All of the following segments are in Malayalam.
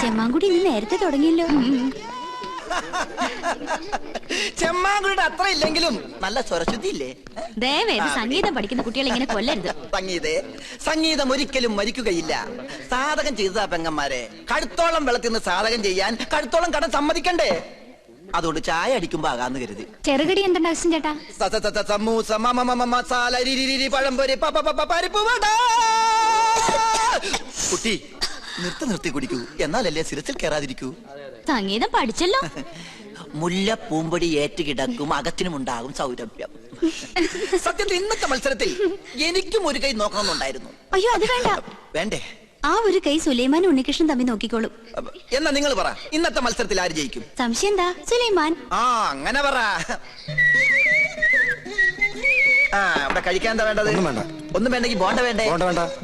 ചെമ്മാങ്കുടി ഇന്ന് നേരത്തെ തുടങ്ങിയല്ലോ. ചെമ്മാങ്കുടിയുടെ അത്ര ഇല്ലെങ്കിലും നല്ല സ്വരശുദ്ധി ഇല്ലേ? ദയവേത് സംഗീതം പഠിക്കുന്ന കുട്ടികൾ ഇങ്ങനെ കൊല്ലരുത്. സംഗീതം ഒരിക്കലും മരിക്കുകയില്ല. സാധകം ചെയ്തതാ പെങ്ങന്മാരെ. കടുത്തോളം വെള്ളത്തിൽ നിന്ന് സാധകം ചെയ്യാൻ കടുത്തോളം കടം സമ്മതിക്കണ്ടേ? അതുകൊണ്ട് ചായ അടിക്കുമ്പോ ആകാന്ന് കരുതി. ചെറുകടി എന്തുണ്ട് അച്ഛൻ ചേട്ടാ? സമൂസ മസാല പഴംപൊരി പരിപ്പ് വട. കുട്ടി നിർത്തി കുടിക്കൂ, എന്നാലല്ലേ സിരസിൽ കയറാതിരിക്കൂ. സംഗീതം പഠിച്ചല്ലോ. മുല്ല പൂമ്പൊടി ഏറ്റുകിടക്കും അകത്തിനുമുണ്ടാകും സൗരഭ്യം. സത്യത്തിൽ ഇന്നത്തെ മത്സരത്തിൽ എനിക്കും ഒരു കൈ നോക്കണമെന്നുണ്ടായിരുന്നു. അയ്യോ അത് വേണ്ട. വേണ്ടേ? ആ ഒരു കൈ സുലൈമാനും ഉണ്ണികൃഷ്ണൻ തമ്മിൽ നോക്കിക്കോളും. എന്നാ നിങ്ങൾ പറ, ഇന്നത്തെ മത്സരത്തിൽ ആര് ജയിക്കും? സംശയം എന്താ? സുലൈമാൻ. അങ്ങനെ പറ. ഇവിടെ കഴിക്കാൻ എന്താ വേണ്ടത്? ഒന്നും വേണ്ടെങ്കിൽ ബോണ്ട വേണ്ടേ?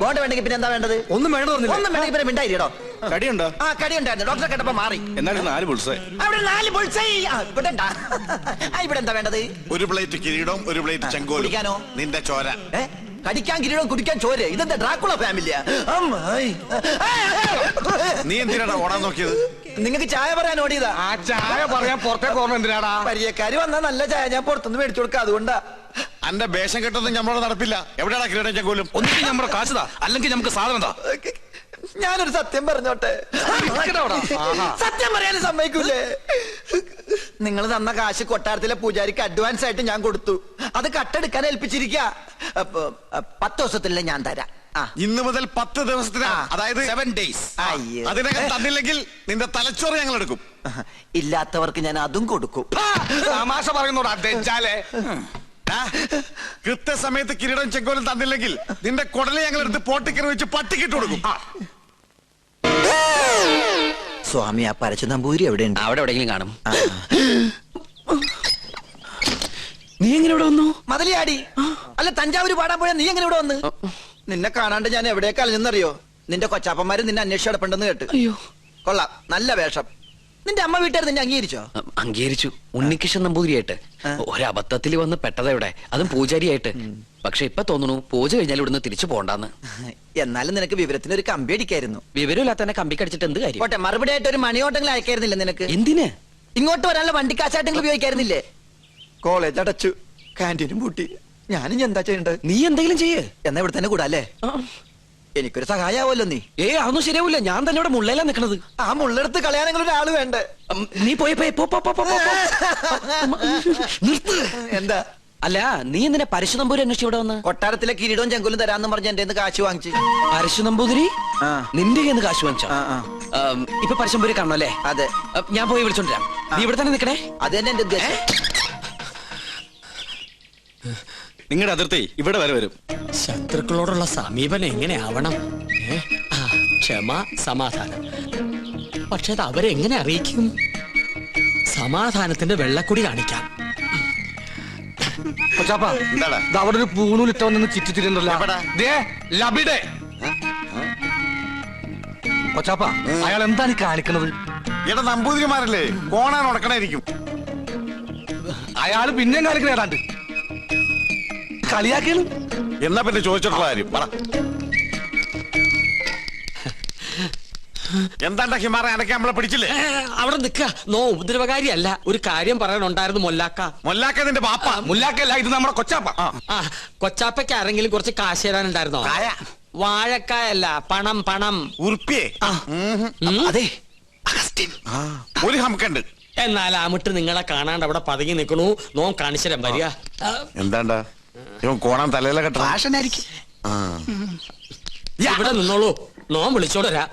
ബോണ്ട വേണ്ടെങ്കിൽ പിന്നെ എന്താ വേണ്ടത്? ഒന്നും വേണ്ടെങ്കിൽ പിന്നെ മിണ്ടായിട്ടോ. കടിയുണ്ടോ? കടി ഉണ്ടായിരുന്നു, ഡോക്ടറെ കേട്ടപ്പോ മാറി. എന്നാലും 4 ബുൾസൈ. അവിടെ 4 ബുൾസൈ. ഇവിടെ എന്താ വേണ്ടത്? 1 പ്ലേറ്റ് കിരീടവും 1 പ്ലേറ്റ് ചെങ്കോലും. കുടിക്കാനോ? നിന്റെ ചോര. കടിക്കാൻ കിരീടം, കുടിക്കാൻ ചോര. ഇതെന്താ ഡ്രാക്കുള ഫാമിലിയാ? നീ എന്തിനാടാ ഓടാൻ നോക്കിയത്? നിങ്ങൾക്ക് ചായ പറയാൻ ഓടിയതാ. ആ ചായ പറയാൻ പുറത്തേക്ക് ഓർമ്മ എന്തിനാടാ? പരിചയക്കാര് വന്നാ നല്ല ചായ ഞാൻ പുറത്തുനിന്ന് മേടിച്ചു കൊടുക്കാം, അതുകൊണ്ടാ. അന്റെ വേഷം കെട്ടൊന്നും നമ്മളോട് നടപ്പില്ല. എവിടെയാടാ കിരീടം ചെങ്കോലും? ഒന്നിനും നമ്മുടെ കാശതാ, അല്ലെങ്കിൽ നമുക്ക് സാധനം താ. ഞാനൊരു സത്യം പറഞ്ഞോട്ടെ? സത്യം പറയാനും സമ്മതിക്കൂലേ? നിങ്ങൾ തന്ന കാശ് കൊട്ടാരത്തിലെ പൂജാരിക്ക് അഡ്വാൻസ് ആയിട്ട് ഞാൻ കൊടുത്തു. അത് കട്ടെടുക്കാൻ ഏൽപ്പിച്ചിരിക്ക. 10 ദിവസത്തിലെ ഞാൻ തരാം. ഇന്ന് മുതൽ 10 ദിവസത്തിനാ, അതായത് 7 days. അതിനകം തന്നില്ലെങ്കിൽ നിന്റെ തലച്ചോറ് ഞങ്ങൾ എടുക്കും. ഇല്ലാത്തവർക്ക് ഞാൻ അതും കൊടുക്കും. തമാശ പറയുന്നോടാ തെച്ചാലേ. കൃത്യസമയത്ത് കിരീടം ചെങ്കോലും തന്നില്ലെങ്കിൽ നിന്റെ കുടലെ ഞങ്ങൾ എടുത്ത് പോട്ടിക്കറി വെച്ച് പട്ടിക്കിട്ട് കൊടുക്കും. സ്വാമി, ആ പരച്ചു നമ്പൂരി എവിടെയുണ്ട്? അവിടെ എവിടെയെങ്കിലും കാണും. നീ എങ്ങനെ ഇവിടെ വന്നു? മതിലിയാടി. അല്ല, തഞ്ചാവൂര് പാടാൻ പോയാ നീ എങ്ങനെ ഇവിടെ വന്ന്? നിന്നെ കാണാണ്ട് ഞാൻ എവിടേക്ക് അലഞ്ഞെന്നറിയോ? നിന്റെ കൊച്ചാപ്പന്മാര് നിന്നെ അന്വേഷിച്ച് കിടപ്പുണ്ടെന്ന് കേട്ട്. അയ്യോ, കൊള്ളാം, നല്ല വേഷം. നിന്റെ അമ്മ വീട്ടുകാർ നിന്നെ അംഗീകരിച്ചോ? അംഗീകരിച്ചു. ഉണ്ണികൃഷ്ണൻ നമ്പൂതിരിയായിട്ട്. ഒരബദ്ധത്തിൽ വന്ന് പെട്ടതെവിടെ, അതും പൂജാരിയായിട്ട്. പക്ഷെ ഇപ്പൊ തോന്നുന്നു പൂജ കഴിഞ്ഞാൽ ഇവിടുന്ന് തിരിച്ചു പോണ്ടാന്ന്. എന്നാലും നിനക്ക് വിവരത്തിന് ഒരു കമ്പി അടിക്കായിരുന്നു. വിവരമില്ലാത്ത തന്നെ കമ്പി കടിച്ചിട്ട് എന്ത് കാര്യം? പോട്ടെ, മറുപടി ആയിട്ട് ഒരു മണിയോട്ടെങ്കിലും അയക്കായിരുന്നില്ല നിനക്ക്? എന്തിന്? ഇങ്ങോട്ട് വരാനുള്ള വണ്ടിക്കാശായിട്ടെങ്കിലും ഉപയോഗിക്കായിരുന്നില്ലേ? കോളേജ് അടച്ചു, കാന്റീനും പൂട്ടി. ഞാനും എന്താ ചെയ്യണ്ടത്? നീ എന്തെങ്കിലും ചെയ്യേ. എന്നാ ഇവിടെ തന്നെ കൂടാല്ലേ? എനിക്കൊരു സഹായാവല്ലോ നീ. അതൊന്നും ശരിയാവില്ല. ഞാൻ തന്നെ ഇവിടെ മുള്ളയിലാ നിക്കണത്. ആ മുള്ളെടുത്ത് കളയാനെങ്കിലും ഒരാള് വേണ്ടേ? നീ പോയി എന്താ? അല്ല, നീ എന്തിനാ പരശു നമ്പൂരി അന്വേഷിച്ച് ഇവിടെ വന്ന്? കൊട്ടാരത്തിലെ കിരീടവും ചെങ്കുലും തരാന്ന് പറഞ്ഞ എന്റെ കാശ് വാങ്ങിച്ചു. പരശു നമ്പൂതിരി നിന്റെ കയ്യിൽ നിന്ന് കാശ് വാങ്ങിച്ചോ? ഇപ്പൊ പരശുനമ്പൂരി കാണണോ അല്ലേ? അതെ. ഞാൻ പോയി വിളിച്ചോണ്ടിരാം. നീ ഇവിടെ തന്നെ നിക്കണേ. അത് തന്നെ എന്റെ ഉദ്ദേശം. നിങ്ങളുടെ അതിർത്തി ഇവിടെ വരെ വരും. ശത്രുക്കളോടുള്ള സമീപനം എങ്ങനെയാവണം? ക്ഷമ, സമാധാനം. പക്ഷെ അത് അവരെങ്ങനെ അറിയിക്കും? സമാധാനത്തിന്റെ വെള്ളക്കുടി കാണിക്കാം. അവിടെ ഒരു പൂണൂലിട്ടോന്ന് ചിറ്റിത്തിരുന്നല്ലോ. അയാൾ എന്താണ് കാണിക്കണത്? ഇവിടെ നമ്പൂതിരിമാരല്ലേ, കോണാൻ ഉടക്കണായിരിക്കും. അയാള് പിന്നെയും കാണിക്കണ ഏതാണ്ട് കളിയാക്കിയാണ്. എന്നാ പിന്നെ ചോദിച്ചിട്ടുള്ള കാര്യം പറ. എന്താണ്ടാ ഹിമാറ, അനക്കെ നമ്മളെ പിടിച്ചില്ലേ? അവിടെ നിക്ക. നോ ഉപദ്രവകാരിയല്ല. ഒരു കാര്യം പറയാനുണ്ടായിരുന്നു. മൊല്ലാക്ക നിന്റെ ബാപ്പ. മുല്ലാക്കല്ല, ഇത് നമ്മുടെ കൊച്ചാപ്പ. കൊച്ചാപ്പയ്ക്ക് ആരെങ്കിലും കുറച്ച് കാശ് തരാനുണ്ടായിരുന്നോ? വാഴക്കായല്ല, പണം. ഉറുപ്പിയേ? അതെ, ഒരു ഹംക്കുണ്ട്. എന്നാൽ അമിട്ട് നിങ്ങളെ കാണാണ്ട് അവിടെ പതുങ്ങി നിൽക്കണു. നോം കാണിച്ചരം വരിക. എന്താണ്ടാ ഇവൻ കോണാൻ തലയിലെ കെട്ട ഫാഷനായിരിക്കും. ഇവിടെ നിന്നോളൂ, നോം വിളിച്ചോടരാ.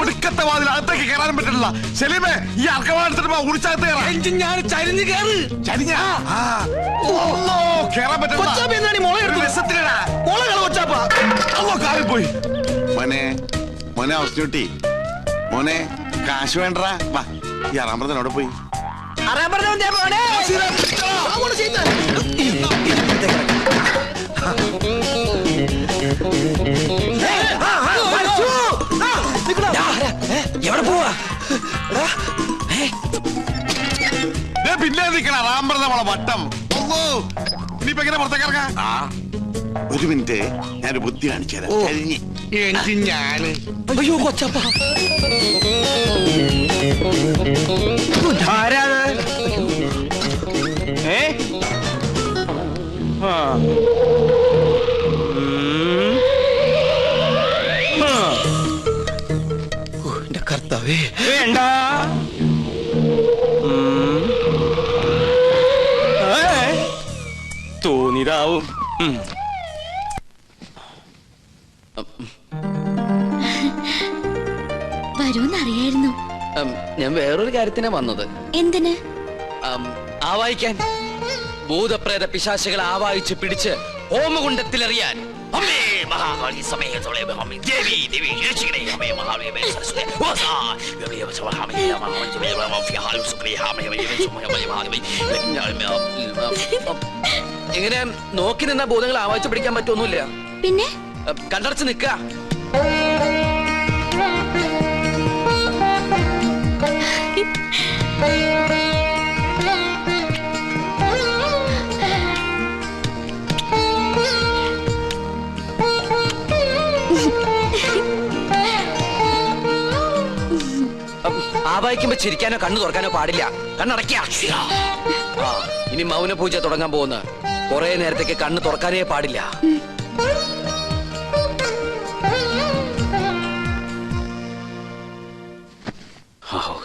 ഒടുക്കത്തെ വാതിൽ അകത്തേക്ക് കയറാനും പറ്റില്ല. സെലീമേ, ഈ അർക്കവാടുത്തിട്ട് ഉടിച്ചകത്ത് ഞാൻ ചരിഞ്ഞ് കയറ്. കേറാൻ പറ്റില്ല. പോയി മോനെ അവസ്ഥ മോനെ കാശ് വേണ്ടറാ. വാ, ഈ അറാമ്പറത്തിനോടെ പോയി. പിന്നെ നിൽക്കണ റാമ്പറ നമ്മളെ വട്ടം. ഇനിയിപ്പോ എങ്ങനെ പുറത്തേക്ക് ഇറങ്ങാ? ഒരു മിനിറ്റ്, ഞാനൊരു ബുദ്ധി കാണിച്ചു തരാം. ഞാന് അയ്യോ കൊച്ചപ്പ, എന്റെ കർത്താവേ. വേണ്ട. തോന്നിയതാവും. വരൂന്നറിയായിരുന്നു. ഞാൻ വേറൊരു കാര്യത്തിനാ വന്നത്. എന്തിന്? ആവായിക്കാൻ. ഭൂതപ്രേത പിശാചുകളെ ആവാഹിച്ച് പിടിച്ച് ഹോമകുണ്ടത്തിലെറിയാൻ. അമ്മേ മഹാകാളി സമേതോളെ അമ്മേ ദേവി ദേവി രക്ഷിക്കണേ അമ്മേ മഹാകാളി അമ്മേ സരസ്വതി ഓസാ ദേവി സവഹാമേ മഹാമഞ്ജമേ മഹാഫിഹാലു സുക്രിഹാമേ മഹാമേ. എങ്ങനെ നോക്കി നിന്ന ഭൂതങ്ങളെ ആവാഹിച്ച് പിടിക്കാൻ പറ്റൊന്നുമില്ല. പിന്നെ കണ്ടടച്ച് നിൽക്കുക. ആവാഹിക്കുമ്പോ ചിരിക്കാനോ കണ്ണു തുറക്കാനോ പാടില്ല. കണ്ണടയ്ക്ക. ഇനി മൗന പൂജ തുടങ്ങാൻ പോകുന്ന കുറെ നേരത്തേക്ക് കണ്ണ് തുറക്കാനേ പാടില്ല.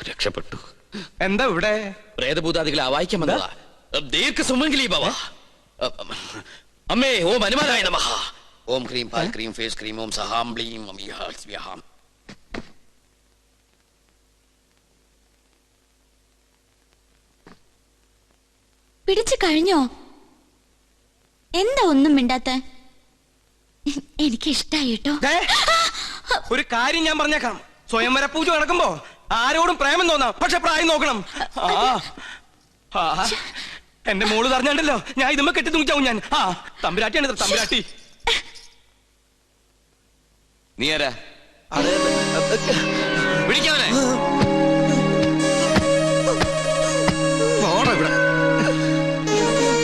രക്ഷപ്പെട്ടു. എന്താ ഇവിടെ? പ്രേതഭൂതാദികളെ ആവാഹിക്കാൻ വന്നതാ. ദീർഘ സുമംഗലി ഭവ. അമ്മേ ഓം ഹനുമാനായ നമഃ. ഓം ക്രീം പാൽ ക്രീം ഫേസ് ക്രീം ഓം സഹാം ബ്ലീം സ്വാഹാം. പിടിച്ചു കഴിഞ്ഞോ? എന്താ ഒന്നും മിണ്ടാത്ത? എനിക്ക് ഇഷ്ടായി കേട്ടോ. ഒരു കാര്യം ഞാൻ പറഞ്ഞേക്കാം. സ്വയംവര പൂജ നടക്കുമ്പോ ആരോടും പ്രേമം തോന്നാം, പക്ഷെ പ്രായം നോക്കണം. എന്റെ മോള് പറഞ്ഞാണ്ടല്ലോ, ഞാൻ ഇതുമ്മ കെട്ടി തൂങ്ങിച്ചാവും ഞാൻ. തമ്പുരാട്ടിയാണ് തമ്പുരാട്ടി. നീ ആരാ? വിളിക്കാവനെ.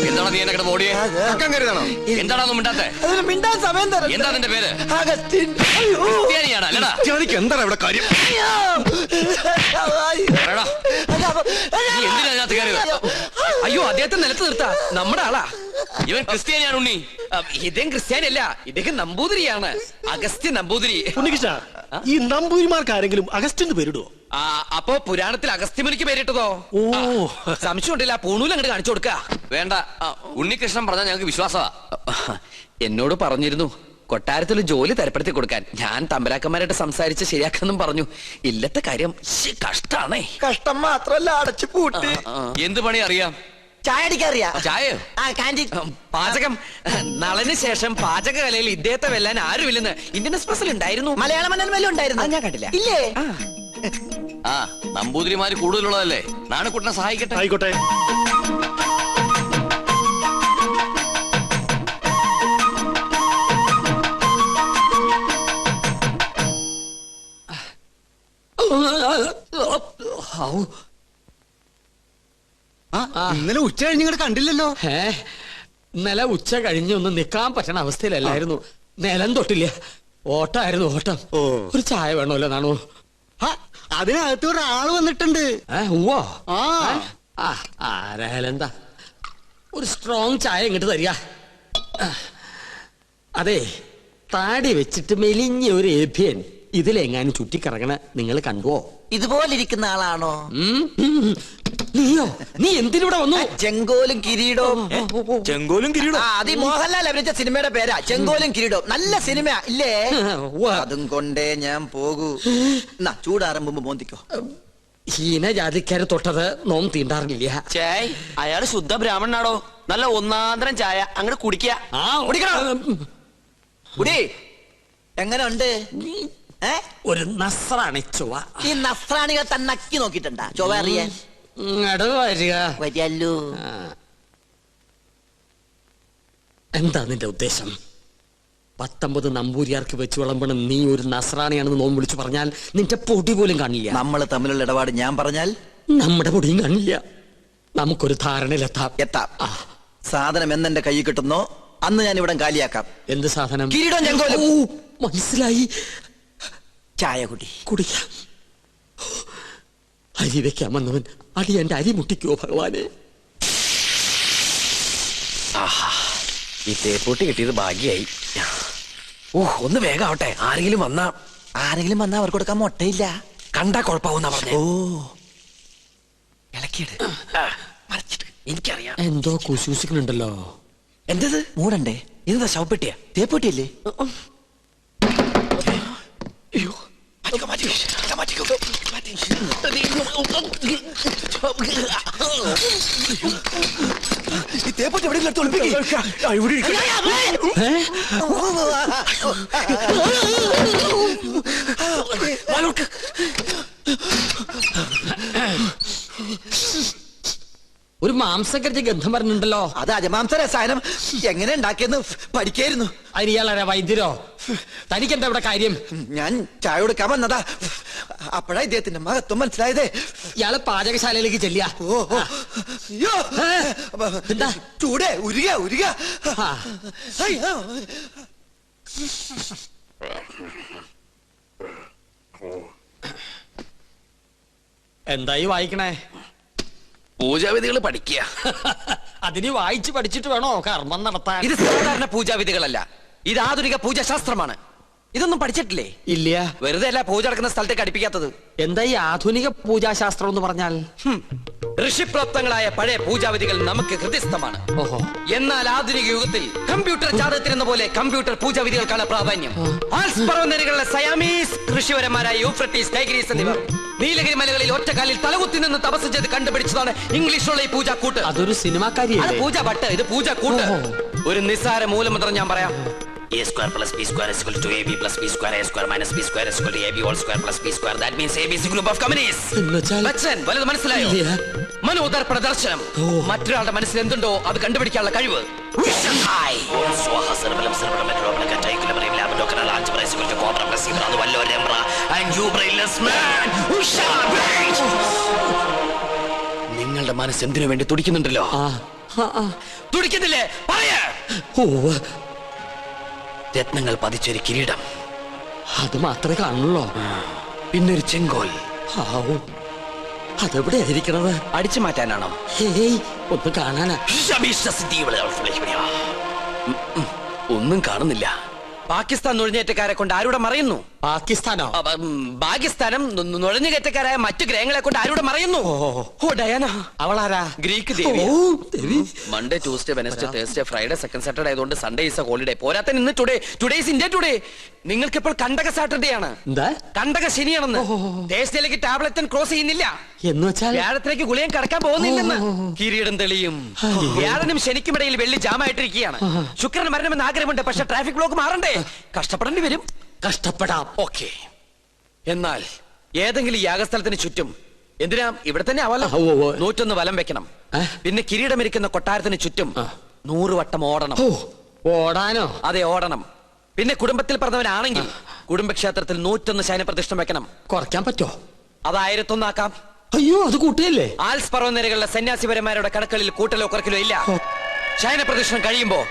എന്താണ് നീ എന്നെ ഓടിയേ? എന്താണോ മിണ്ടാത്തെ? മിണ്ടാൻ സമയം തരാം. എന്താ നിന്റെ പേര്? അഗസ്റ്റിൻ. ക്രിസ്ത്യാനിയാണോ? അല്ലടാ. എന്താണ് ഇവിടെ കാര്യം? പറയടാ. നീ എന്തിനാ അതിനകത്ത് കയറിയത്? അയ്യോ, അദ്ദേഹത്തെ നിലത്ത് നിർത്താ. നമ്മുടെ ആളാ. ഇവൻ ക്രിസ്ത്യാനിയാണ് ഉണ്ണി. ഇദ്ദേഹം ക്രിസ്ത്യാനിയല്ല, ഇദ്ദേഹം നമ്പൂതിരിയാണ്. അഗസ്ത്യൻ നമ്പൂതിരി. ഈ നമ്പൂതിരിമാർക്ക് ആരെങ്കിലും അഗസ്റ്റിന് പേരിടുവോ? അപ്പോ പുരാണത്തിൽ അഗസ്ത്യമുനിക്ക് പേരിട്ടതോ? സംശയം ഉണ്ടല്ല. പൂണൂല് അങ്ങോട്ട് കാണിച്ചു കൊടുക്ക. വേണ്ട, ഉണ്ണികൃഷ്ണൻ പറഞ്ഞാൽ ഞങ്ങൾക്ക് വിശ്വാസമാ. എന്നോട് പറഞ്ഞിരുന്നു കൊട്ടാരത്തിൽ ജോലി തരപ്പെടുത്തി കൊടുക്കാൻ. ഞാൻ തമ്പരാക്കന്മാരായിട്ട് സംസാരിച്ച് ശരിയാക്കാന്നും പറഞ്ഞു. ഇല്ലത്തെ കാര്യം കഷ്ടാണേ. കഷ്ടം മാത്രല്ല, അടച്ചു പൂട്ടി. എന്ത് പണി അറിയാം? ചായ അടിക്കാറിയാ? ചായ, പാചകം. നളന് ശേഷം പാചകകലയിൽ ഇദ്ദേഹത്തെ വെല്ലാൻ ആരുമില്ലെന്ന് ഇന്ത്യൻ എക്സ്പ്രസിൽ ഉണ്ടായിരുന്നു. മലയാള മനോരമയിലും ഉണ്ടായിരുന്നു. ഞാൻ കണ്ടില്ല. ഇല്ലേ? നമ്പൂതിരിമാര് കൂടുതലുള്ളതല്ലേ. നാണക്കുട്ടനെ സഹായിക്കട്ടെ. ആയിക്കോട്ടെ. ഇന്നലെ ഉച്ച കഴിഞ്ഞ് ഇങ്ങോട്ട് കണ്ടില്ലല്ലോ. ഇന്നലെ ഉച്ച കഴിഞ്ഞൊന്നും നിക്കാൻ പറ്റണ അവസ്ഥയിലല്ലായിരുന്നു. നിലം തൊട്ടില്ല. ഓട്ടായിരുന്നു ഓട്ടം. ഒരു ചായ വേണമല്ലോ നാണു? അതിനകത്ത് ഒരാള് വന്നിട്ടുണ്ട്. ആരായാലും എന്താ, ഒരു സ്ട്രോങ് ചായ ഇങ്ങോട്ട് തരിക. അതെ, താടി വെച്ചിട്ട് മെലിഞ്ഞ ഒരു ഏഭ്യൻ ഇതിലെങ്ങാനും ചുറ്റിക്കറങ്ങണ നിങ്ങൾ കണ്ടുവോ? ഇതുപോലിരിക്കുന്ന ആളാണോ? നീയോ? നീ എന്തിനൂടെ വന്നു? ചെങ്കോലും കിരീടവും. ചെങ്കോലും കിരീടം അത് മോഹൻലാൽ അഭിനയിച്ച സിനിമയുടെ പേരാ, ചെങ്കോലും കിരീടവും. നല്ല സിനിമ ഇല്ലേ? അതും കൊണ്ടേ ഞാൻ പോകൂ. ചൂടാറുമ്പോ മോന്തിക്കോ. ഹീനജാതിക്കാര് തൊട്ടത് നോം തീണ്ടാറില്ല. ചായ്, അയാള് ശുദ്ധ ബ്രാഹ്മണനാടോ. നല്ല ഒന്നാന്തരം ചായ അങ്ങോട്ട് കുടിക്കുക. എങ്ങനെ ഉണ്ട്? ഒരു നസ്രാണി ചൊവ്വ. ഈ നസ്രാണികൾ തന്നെ നക്കി നോക്കിട്ടുണ്ടാ ചൊവ്വ അറിയാൻ? വരികല്ലോ. എന്താ നിന്റെ ഉദ്ദേശം? 19 നമ്പൂരിയാർക്ക് വെച്ച് വിളമ്പണം നീ ഒരു നസ്രാണിയാണെന്ന് നോം വിളിച്ചു പറഞ്ഞാൽ നിന്റെ പൊടി പോലും കാണില്ല. നമ്മൾ തമ്മിലുള്ള ഇടപാട് ഞാൻ പറഞ്ഞാൽ നമ്മുടെ പൊടിയും കാണില്ല. നമുക്കൊരു ധാരണയിലെത്താം. എത്താം. സാധനം എന്നെന്റെ കയ്യിൽ കിട്ടുന്നോ അന്ന് ഞാൻ ഇവിടെ കാലിയാക്കാം. എന്ത് സാധനം? കിരീടം ചെങ്കോലും. മനസ്സിലായി. ചായ കുടി. കുടിക്കാം. അരി വെക്കാൻ വന്നവൻ അടി എന്റെ അരി മുട്ടിക്കോ ഭഗവാനെ. ഈ തേപ്പൂട്ടി കിട്ടിയത് ഭാഗ്യായി. ഒന്ന് വേഗം ആവട്ടെ. ആരെങ്കിലും വന്നാ അവർക്ക് കൊടുക്കാൻ മുട്ടയില്ല. കണ്ടാ കുഴപ്പമാവുന്ന പറഞ്ഞേ. ഇളക്കിയിട്ട് എനിക്കറിയാം. എന്തോ കുശൂസിക്കുന്നുണ്ടല്ലോ. എന്തത്? മൂടണ്ടേ? ഇതാ ശവപ്പെട്ടിയാ? തേപ്പൊട്ടിയല്ലേ? തേപ്പൊട്ടി എവിടെ ഒരു മാംസകരിച്ച ഗന്ധം പറഞ്ഞിട്ടുണ്ടല്ലോ. അത് അജമാംസ രസായനം എങ്ങനെ ഉണ്ടാക്കിയെന്ന് പഠിക്കായിരുന്നു. അരിയാളാരാ? വൈദ്യരോ? തനിക്കെന്താ ഇവിടെ കാര്യം? ഞാൻ ചായ കൊടുക്കാൻ വന്നതാ. അപ്പോഴാ ഇദ്ദേഹത്തിന്റെ മഹത്വം മനസ്സിലായതേ. ഇയാള് പാചകശാലയിലേക്ക് ചെല്ലിയ. എന്താ ചൂടേ? ഉരുക. എന്തായി വായിക്കണേ? പൂജാവിധികൾ പഠിക്കുക. അതിന് വായിച്ച് പഠിച്ചിട്ട് വേണോ കർമ്മം നടത്താൻ? ഇത് സാധാരണ പൂജാവിധികളല്ല, ഇത് ആധുനിക പൂജാശാസ്ത്രമാണ്. ഇതൊന്നും പഠിച്ചിട്ടില്ലേ? ഇല്ല. വെറുതെ അല്ല പൂജ നടക്കുന്ന സ്ഥലത്തേക്ക് അടുപ്പിക്കാത്തത്. എന്താ ഈ ആധുനിക പൂജാശാസ്ത്രം എന്ന് പറഞ്ഞാൽ? ഋഷിപ്രാപ്തങ്ങളായ പഴയ പൂജാവിധികൾ നമുക്ക് ഹൃദയസ്ഥമാണ്. ഓഹോ. എന്നാൽ ആധുനിക യുഗത്തിൽ കമ്പ്യൂട്ടർ ജാതകത്തിനെന്ന പോലെ കമ്പ്യൂട്ടർ പൂജാവിധികൾക്കാണ് പ്രാധാന്യം. ആൽസ് പർവ്വതനിരകളിലെ സയാമീസ് ഋഷിവരന്മാരായ യൂഫ്രട്ടീസ്, ടൈഗ്രീസ് എന്നിവർ നീലഗിരി മലകളിൽ ഒറ്റക്കാലിൽ തലകുത്തി നിന്ന് തപസ് ചെയ്ത് കണ്ടുപിടിച്ചതാണ് ഇംഗ്ലീഷുള്ള ഈ പൂജാക്കൂട്ട്. അതൊരു സിനിമാക്കാരിയല്ലേ? പൂജ ഭട്ട്, ഇത് പൂജാക്കൂട്ട്. ഒരു നിസ്സാര മൂലമന്ത്രം ഞാൻ പറയാം. A square plus b square is equal to ab plus b square, a square minus b square is equal to ab whole square plus b square. That means ab is a group of companies. Bachchan, വലുത് മനസ്സിലായോ? മനോദർപ്പണ ദർശനം. മറ്റൊരാളുടെ മനസ്സിൽ എന്തുണ്ടോ അത് കണ്ടുപിടിക്കാനുള്ള കഴിവ്. നിങ്ങളുടെ മനസ്സ് എന്തിനു വേണ്ടി തുടിക്കുന്നുണ്ടല്ലോ? തുടിക്കുന്നില്ലേ? പറയാ. രത്നങ്ങൾ പതിച്ചൊരു കിരീടം, അത് മാത്രമേ കാണുള്ളൂ. പിന്നൊരു ചെങ്കോൽ. അതെവിടെ ആയിരിക്കണത്? അടിച്ചു മാറ്റാനാണോ? ഒന്ന് കാണാനാ. ഒന്നും കാണുന്നില്ല. പാകിസ്ഥാൻ നുഴഞ്ഞേറ്റക്കാരെ കൊണ്ട് ആരുടെ മറയുന്നു? പാകിസ്ഥാനോ? പാകിസ്ഥാനം നുഴഞ്ഞുകയറ്റക്കാരായ മറ്റു ഗ്രഹങ്ങളെ കൊണ്ട് ആരുടെ മറയുന്നു? Oh Diana. അവളാരാ? ഗ്രീക്ക് ദേവി. Monday, Tuesday, Wednesday, Thursday, Friday, second Saturday ആയതുകൊണ്ട് സൺഡേ ഈസ് എ ഹോളിഡേ. പോരാത്ത ഇന്ന് ടുഡേ ഈസ് ഇന്ത്യ ടുഡേ. നിങ്ങൾക്ക് ഇപ്പോൾ കണ്ടക സാറ്റർഡേ ആണ്. എന്താ? കണ്ടക ശനിയാണെന്ന്. തേഴ്സ്ഡേയിലേക്ക് ടാബ്ലറ്റ് ക്രോസ് ചെയ്യുന്നില്ല എന്ന് വെച്ചാൽ വ്യാഴത്തിലേക്ക് ഗുളിയം കടക്കാൻ പോകുന്നില്ലെന്ന്. കിരീടം തെളിയും. വ്യാഴനും ശനിക്കുമിടയിൽ വെള്ളി ജാമായിട്ടിരിക്കുകയാണ്. ശുക്രന് മരണമെന്ന് ആഗ്രഹമുണ്ട്, പക്ഷെ ട്രാഫിക് ബ്ലോക്ക് മാറണ്ടേ? കഷ്ടപ്പെടേണ്ടി വരും. കഷ്ടപ്പെടാം. ഓക്കെ. എന്നാൽ ഏതെങ്കിലും യാഗസ്ഥലത്തിന് ചുറ്റും, എന്തിനാ ഇവിടെ തന്നെ ആവാലോ, 101 വലം വെക്കണം. പിന്നെ കിരീടമിരിക്കുന്ന കൊട്ടാരത്തിന് ചുറ്റും 100 വട്ടം ഓടണം. ഓടാനോ? അതെ, ഓടണം. പിന്നെ കുടുംബത്തിൽ പറഞ്ഞവനാണെങ്കിൽ കുടുംബക്ഷേത്രത്തിൽ 101 ശയനപ്രതിഷ്ഠം വെക്കണം. കുറയ്ക്കാൻ പറ്റോ? അത് 1001 ആക്കാം. അയ്യോ, അത് കൂട്ടിയല്ലേ? ആൽസ് പർവ്വതനിരകളിലെ സന്യാസിപരന്മാരുടെ കണക്കളിൽ കൂട്ടലോ കുറക്കലോ ഇല്ല. ശയനപ്രതിഷ്ഠം കഴിയുമ്പോ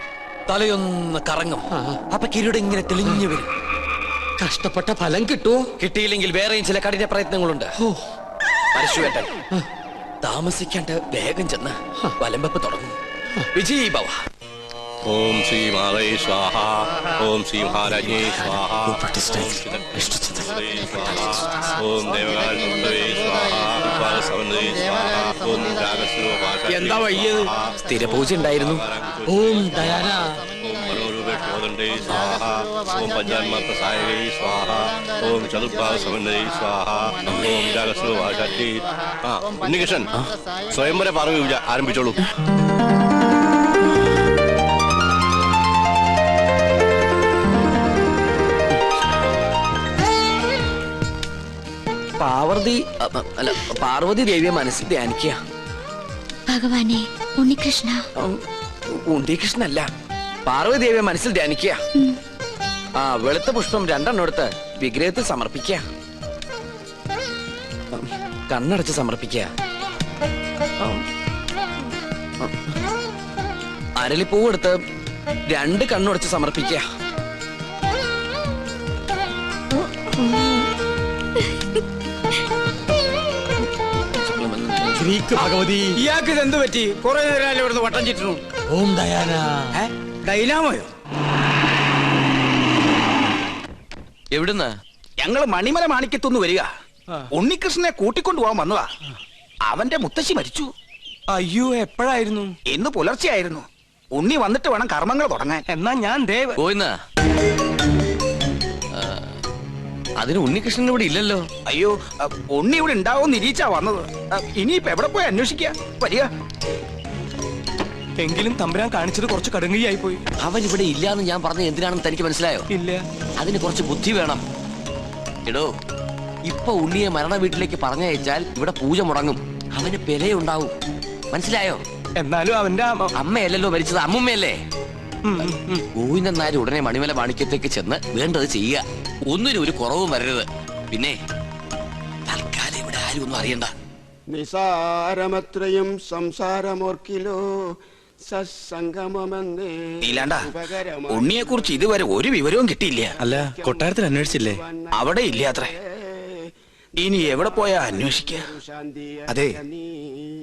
തലയൊന്ന് കറങ്ങും. അപ്പൊ കിരീടം ഇങ്ങനെ തെളിഞ്ഞു വരും. കഷ്ടപ്പെട്ട ഫലം കിട്ടുവോ? കിട്ടിയില്ലെങ്കിൽ വേറെയും ചില കഠിന പ്രയത്നങ്ങളുണ്ട്. പരശുവേട്ടൻ താമസിക്കാണ്ട് വേഗം ചെന്ന് വലംവെപ്പ് തുടങ്ങും. വിജയ് ഭവ. ഓം ശ്രീ മാതേ സ്വാഹ. ഓം ശ്രീ മഹാരാജ്ഞേ സ്വാഹ. ഓം ദേവകാലേ സ്വാഹ. ഓം എന്താ വയ്യത്? സ്ഥിരപൂജ ഉണ്ടായിരുന്നു. ഓം ഡയാന. ഓം മനോരൂപേ കോദണ്ഡേ സ്വാഹ. ഓം പഞ്ചാന്മാത്രസായകേ സ്വാഹ. ഓം ചതുർഭാഗ സമന്വയേ സ്വാഹ. ഓം ജാഗസ്വഭാഷി. ഉണ്ണികൃഷ്ണൻ, സ്വയംവര പാർവ്വ ആരംഭിച്ചോളൂ. പാർവതി ദേവിയെ മനസ്സിൽ ധ്യാനിക്കുക. ഭഗവാനെ, ഉണ്ണികൃഷ്ണ. ഉണ്ണികൃഷ്ണല്ല, പാർവതി ദേവിയെ മനസ്സിൽ ധ്യാനിക്കുക. വെളുത്ത പുഷ്പം 2 എടുത്ത് വിഗ്രഹത്തിൽ സമർപ്പിക്കുക. കണ്ണടച്ച് സമർപ്പിക്കുക. അരളിപ്പൂവ് എടുത്ത് 2 കണ്ണുടച്ച് സമർപ്പിക്കുക. ഗ്രീക്ക് ഭഗവതി. ഇയാൾക്ക് ഇതെന്ത് പറ്റി? കുറെ നേരം ഇവിടുന്ന് വട്ടം ചുറ്റുന്നു. ഓം ഡയാന. ഡൈനാമോയോ? എവിടുന്ന്? ഞങ്ങള് മണിമല മാണിക്കത്തുനിന്ന് വരിക. ഉണ്ണികൃഷ്ണനെ കൂട്ടിക്കൊണ്ടുപോകാൻ വന്നതാ. അവന്റെ മുത്തശ്ശി മരിച്ചു. അയ്യോ, എപ്പോഴായിരുന്നു? ഇന്ന് പുലർച്ചെയായിരുന്നു. ഉണ്ണി വന്നിട്ട് വേണം കർമ്മങ്ങൾ തുടങ്ങാൻ. എന്നാ ഞാൻ ദേവ് പോയിന്ന. അതിന് ഉണ്ണികൃഷ്ണൻ ഇവിടെ ഇല്ലല്ലോ. അയ്യോ, ഉണ്ണി ഇവിടെ ഉണ്ടാവും നിരീച്ചാ വന്നത്. ഇനിയിപ്പോ എവിടെ പോയി അന്വേഷിക്കുക? വരിക. എങ്കിലും തമ്പുരാൻ കാണിച്ചത് കുറച്ച് കടുങ്കയായി പോയി. അവൻ ഇവിടെ ഇല്ലാന്ന് ഞാൻ പറഞ്ഞത് എന്തിനാണെന്ന് തനിക്ക് മനസ്സിലായോ? ഇല്ല. അതിന് കുറച്ച് ബുദ്ധി വേണം. എടോ, ഇപ്പൊ ഉണ്ണിയെ മരണ വീട്ടിലേക്ക് പറഞ്ഞയച്ചാൽ ഇവിടെ പൂജ മുടങ്ങും. അവന് പെലയുണ്ടാവും. മനസ്സിലായോ? എന്നാലും അവന്റെ അമ്മയല്ലല്ലോ മരിച്ചത്, അമ്മുമ്മയല്ലേ? ഗോവിന്ദൻ നായർ ഉടനെ മണിമല മാണിക്യത്തേക്ക് ചെന്ന് വേണ്ടത് ചെയ്യുക. ഒന്നിനും ഒരു കുറവും വരരുത്. പിന്നെ തൽക്കാലം ഇവിടെ ആരും ഒന്നും അറിയണ്ട. നിസാരമത്രയും സംസാരമോർക്കിലോ നീലാണ്ട, ഉണ്ണിയെ കുറിച്ച് ഇതുവരെ ഒരു വിവരവും കിട്ടിയില്ല. അല്ല, കൊട്ടാരത്തിൽ അന്വേഷിച്ചില്ലേ? അവിടെ ഇല്ലാത്രേ. ഇനി എവിടെ പോയാ അന്വേഷിക്ക? അതെ,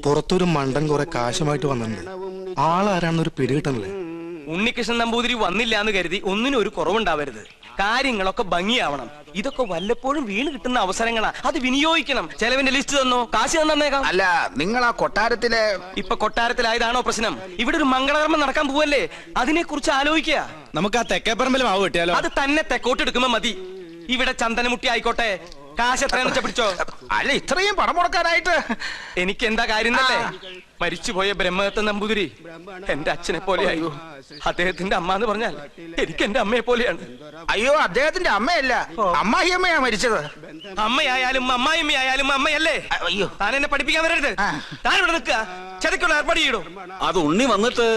പുറത്തൊരു മണ്ടൻ കുറെ കാശുമായിട്ട് വന്നിട്ടുണ്ട്. ആളാരാണെന്നൊരു പിടികിട്ടണല്ലേ. ഉണ്ണികൃഷ്ണൻ നമ്പൂതിരി വന്നില്ല എന്ന് കരുതി ഒന്നിനും ഒരു കുറവുണ്ടാവരുത്. കാര്യങ്ങളൊക്കെ ഭംഗിയാവണം. ഇതൊക്കെ വല്ലപ്പോഴും വീണ് കിട്ടുന്ന അവസരങ്ങളാ, അത് വിനിയോഗിക്കണം. ചെലവിന്റെ ലിസ്റ്റ് തന്നോ, കാശ് തന്നേക്കാം. അല്ല, നിങ്ങൾ ആ കൊട്ടാരത്തിലെ ഇപ്പൊ കൊട്ടാരത്തിലായതാണോ പ്രശ്നം? ഇവിടെ ഒരു മംഗളകർമ്മം നടക്കാൻ പോവല്ലേ, അതിനെ കുറിച്ച് ആലോചിക്കുക. നമുക്ക് ആ തെക്കേപ്പറമ്പിൽ മാവ് കിട്ടിയാലോ? അത് തന്നെ തെക്കോട്ട് എടുക്കുമ്പോ മതി. ഇവിടെ ചന്ദനമുട്ടി ആയിക്കോട്ടെ. കാശ് എത്രയാണെന്ന് വെച്ചാ പിടിച്ചോ. അല്ല, ഇത്രയും പണം മുടക്കാനായിട്ട് എനിക്ക് എന്താ കാര്യം തന്നെ? മരിച്ചുപോയ ബ്രഹ്മദത്ത നമ്പൂതിരി എന്റെ അച്ഛനെ പോലെയായി. അദ്ദേഹത്തിന്റെ അമ്മ എന്ന് പറഞ്ഞാൽ എനിക്ക് എന്റെ അമ്മയെ പോലെയാണ്. അയ്യോ, അദ്ദേഹത്തിന്റെ അമ്മയല്ല, അമ്മായിയമ്മയാ മരിച്ചത്. അമ്മയായാലും അമ്മായിമ്മയായാലും അമ്മയല്ലേ? അയ്യോ, താൻ എന്നെ പഠിപ്പിക്കാൻ വരരുത്. താൻ ഇവിടെ നിൽക്കുക. ചതക്കുള്ള ഏർപ്പാട് ചെയ്യണോ? അത് ഉണ്ണി വന്നിട്ട്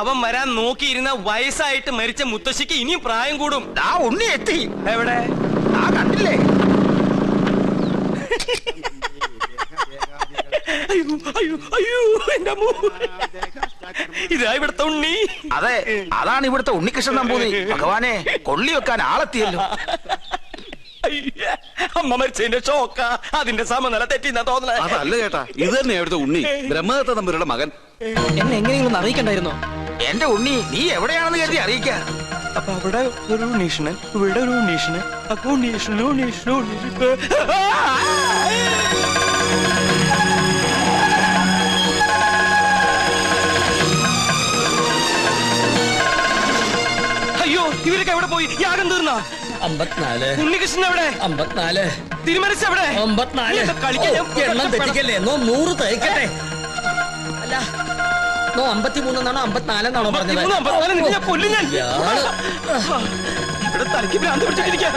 അവൻ വരാൻ നോക്കിയിരുന്ന വയസ്സായിട്ട് മരിച്ച മുത്തശ്ശിക്ക് ഇനിയും പ്രായം കൂടും. ആ ഉണ്ണി എത്തി. എവിടെ? ആ കണ്ടില്ലേ? അയ്യോ അയ്യോ അയ്യോ, എന്റെ അമ്മോ. ഇതാ ഇവിടുത്തെ ഉണ്ണി. അതെ, അതാണ് ഇവിടുത്തെ ഉണ്ണികൃഷ്ണൻ നമ്പൂതിരി. ഭഗവാനെ, കൊള്ളി വെക്കാൻ ആളെത്തിയല്ലോ. അമ്മ മരിച്ചതിന്റെ ഷോക്ക, അതിന്റെ സമനില തെറ്റിന്നാ തോന്നണേ. അതല്ല ചേട്ടാ, ഇത് തന്നെ അവിടുത്തെ ഉണ്ണി, ബ്രഹ്മദത്ത തമ്പുരുടെ മകൻ. എന്നെ എങ്ങനെയെങ്കിലും അറിയിക്കണ്ടായിരുന്നോ? എന്റെ ഉണ്ണി, നീ എവിടെയാണെന്ന് കരുതി അറിയിക്ക. അപ്പൊ അവിടെ ഒരു ഉണ്ണീഷണൻ, ഇവിടെ ഒരു ഉണ്ണീഷണൻ, അപ്പൊ ഉണ്ണീഷണൻ. അയ്യോ, ഇവരൊക്കെ എവിടെ പോയി? യാഗം തീർന്നാ? 54. ഉണ്ണികൃഷ്ണൻ എവിടെ? 54. തിരുമനസ് എവിടെ? 54. എണ്ണം തെറ്റിക്കല്ലേ? 100 തയ്ക്കട്ടെ. അല്ല, 53 എന്നാണോ 54 എന്നാണോ പറഞ്ഞത്? ഇവിടെ തലയ്ക്ക് ഭ്രാന്ത് പിടിച്ചിട്ടിരിക്കുക.